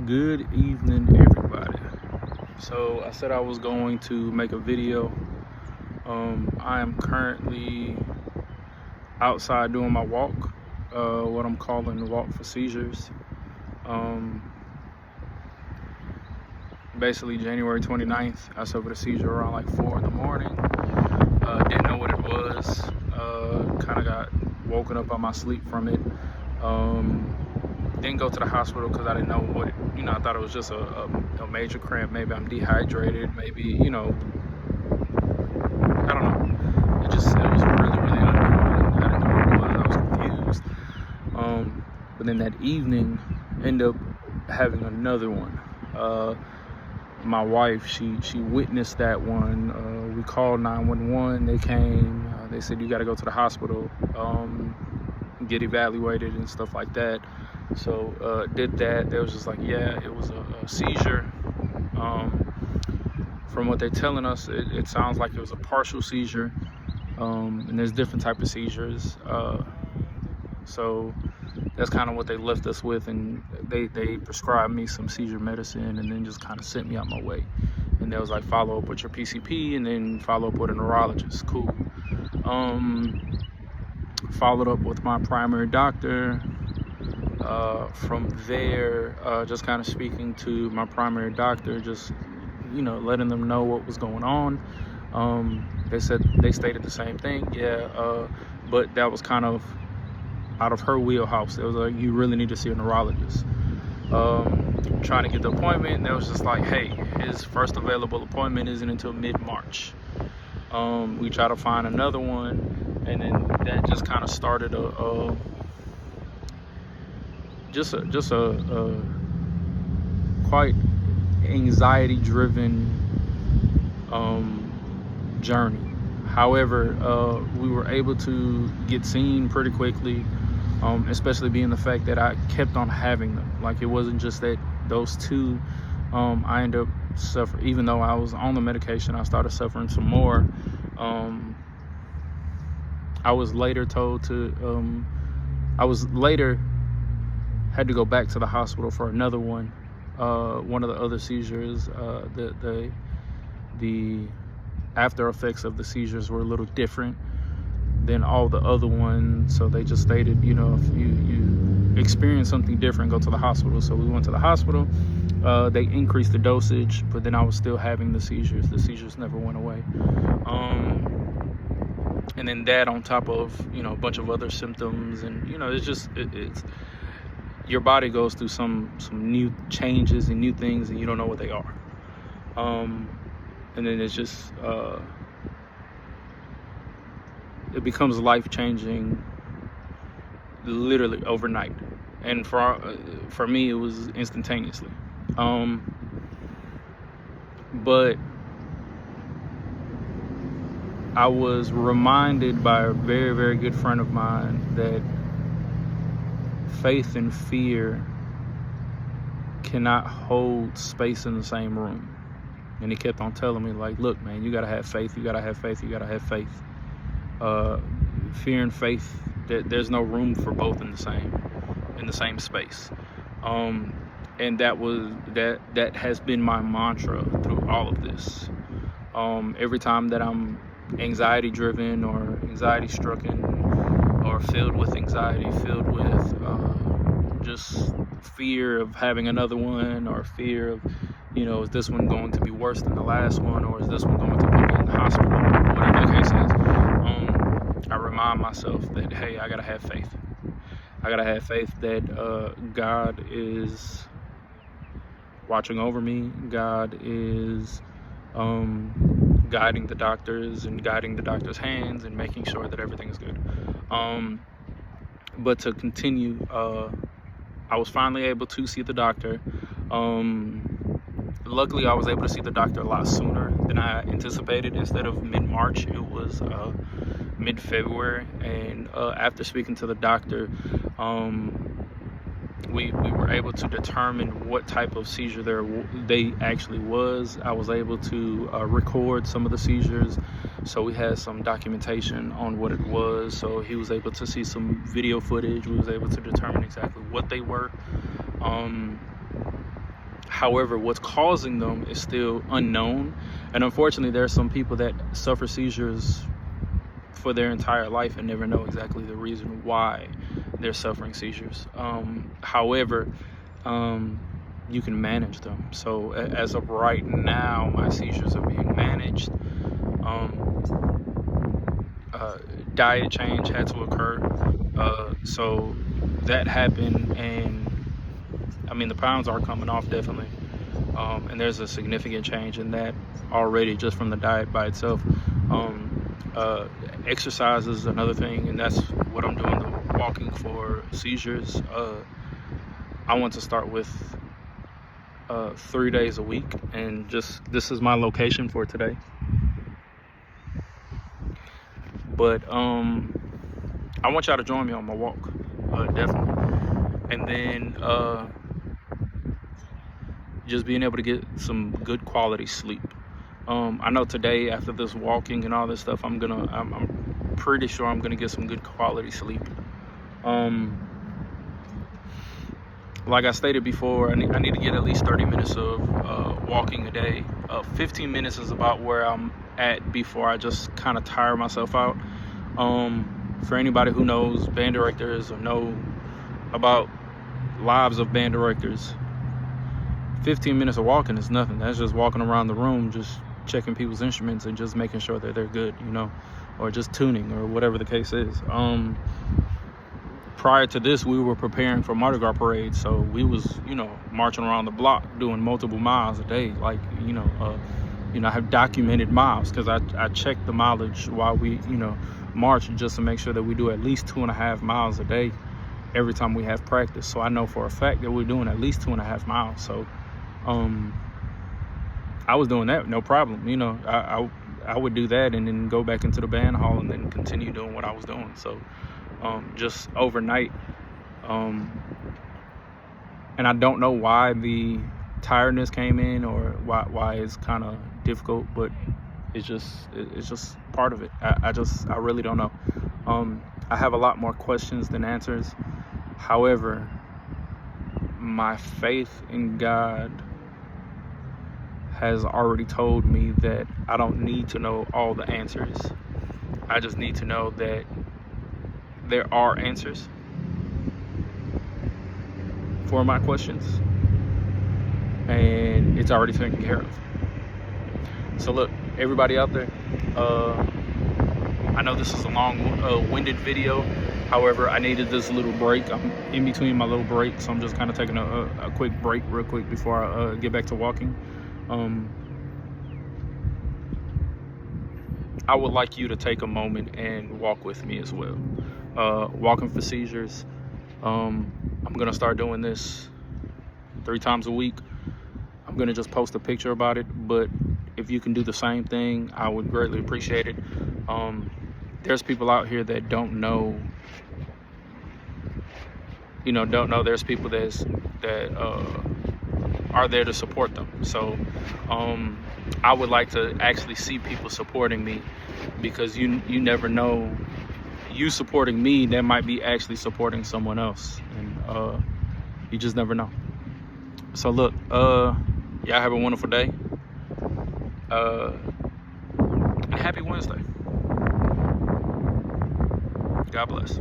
Good evening, everybody. So I said I was going to make a video. I am currently outside doing my walk, what I'm calling the walk for seizures. Basically January 29th, I suffered a seizure around like 4 in the morning. Didn't know what it was. Kind of got woken up on my sleep from it. Didn't go to the hospital because I didn't know what it, I thought it was just a major cramp. Maybe I'm dehydrated. Maybe, I don't know. It was really, really unknown. I didn't know what it was. I was confused. But then that evening, ended up having another one. My wife, she witnessed that one. We called 911. They came. They said, you got to go to the hospital, get evaluated and stuff like that. So did that. They was just like, yeah, it was a seizure. From what they're telling us, it sounds like it was a partial seizure. And there's different types of seizures. So that's kind of what they left us with, and they prescribed me some seizure medicine and then just kind of sent me out my way. And they was like, follow up with your PCP and then follow up with a neurologist. Cool. Followed up with my primary doctor. From there, just kind of speaking to my primary doctor, just letting them know what was going on. They stated the same thing, but that was kind of out of her wheelhouse. It was like, you really need to see a neurologist. Trying to get the appointment, and they was just like, hey, his first available appointment isn't until mid-March. We tried to find another one, and then that just kind of started a quite anxiety-driven journey. However, we were able to get seen pretty quickly, especially being the fact that I kept on having them. Like, it wasn't just that those two. I ended up suffering, even though I was on the medication, I started suffering some more. I was later had to go back to the hospital for another one. One of the other seizures, the after effects of the seizures were a little different than all the other ones. So they just stated, if you experience something different, go to the hospital. So we went to the hospital. They increased the dosage, but then I was still having the seizures. The seizures never went away. And then that on top of, a bunch of other symptoms. And, it's your body goes through some new changes and new things, and you don't know what they are. And then it's just, it becomes life-changing literally overnight. And for me, it was instantaneously. But I was reminded by a very, very good friend of mine that faith and fear cannot hold space in the same room. And he kept on telling me, like, look, man, you gotta have faith, you gotta have faith, you gotta have faith. Fear and faith, there's no room for both in the same space. And that has been my mantra through all of this. Every time that I'm anxiety driven or anxiety stricken or filled with anxiety, filled with just fear of having another one, or fear of, is this one going to be worse than the last one, or is this one going to put me in the hospital, whatever the case is, I remind myself that, hey, I gotta have faith. I gotta have faith that God is watching over me. God is guiding the doctors and guiding the doctors' hands and making sure that everything is good. But to continue, I was finally able to see the doctor. Luckily, I was able to see the doctor a lot sooner than I anticipated. Instead of mid-March, it was mid-February. And after speaking to the doctor, we were able to determine what type of seizure they actually was. I was able to record some of the seizures, so we had some documentation on what it was. So he was able to see some video footage. We was able to determine exactly what they were. However, what's causing them is still unknown. And unfortunately, there are some people that suffer seizures for their entire life and never know exactly the reason why they're suffering seizures. However, you can manage them. So as of right now, my seizures are being managed. Diet change had to occur. So that happened, and I mean, the pounds are coming off definitely. And there's a significant change in that already just from the diet by itself. Exercise is another thing, and that's what I'm doing, the walking for seizures. I want to start with 3 days a week, and just this is my location for today. But I want y'all to join me on my walk, definitely. And then just being able to get some good quality sleep. I know today, after this walking and all this stuff, I'm pretty sure I'm gonna get some good quality sleep. Like I stated before, I need to get at least 30 minutes of walking a day. 15 minutes is about where I'm at before I just kind of tire myself out. For anybody who knows band directors or know about lives of band directors, 15 minutes of walking is nothing. That's just walking around the room, just checking people's instruments and just making sure that they're good, you know, or just tuning or whatever the case is. Prior to this, we were preparing for Mardi Gras parade, so we was, you know, marching around the block doing multiple miles a day. Like, I have documented miles because I checked the mileage while we, march, just to make sure that we do at least 2.5 miles a day every time we have practice. So I know for a fact that we're doing at least 2.5 miles. So I was doing that, no problem. I would do that and then go back into the band hall and then continue doing what I was doing. So just overnight, and I don't know why the tiredness came in or why it's kind of difficult, but it's just part of it. I really don't know. I have a lot more questions than answers. However, my faith in God has already told me that I don't need to know all the answers. I just need to know that there are answers for my questions, and it's already taken care of. So look, everybody out there, I know this is a long-winded video. However, I needed this little break. I'm in between my little break, so I'm just kind of taking a quick break real quick before I get back to walking. I would like you to take a moment and walk with me as well. Walking for seizures. I'm gonna start doing this 3 times a week. I'm gonna just post a picture about it, but if you can do the same thing, I would greatly appreciate it. There's people out here that don't know. There's people that are there to support them. So I would like to actually see people supporting me, because you never know. You supporting me, that might be actually supporting someone else, and you just never know. So look, y'all have a wonderful day, and happy Wednesday. God bless.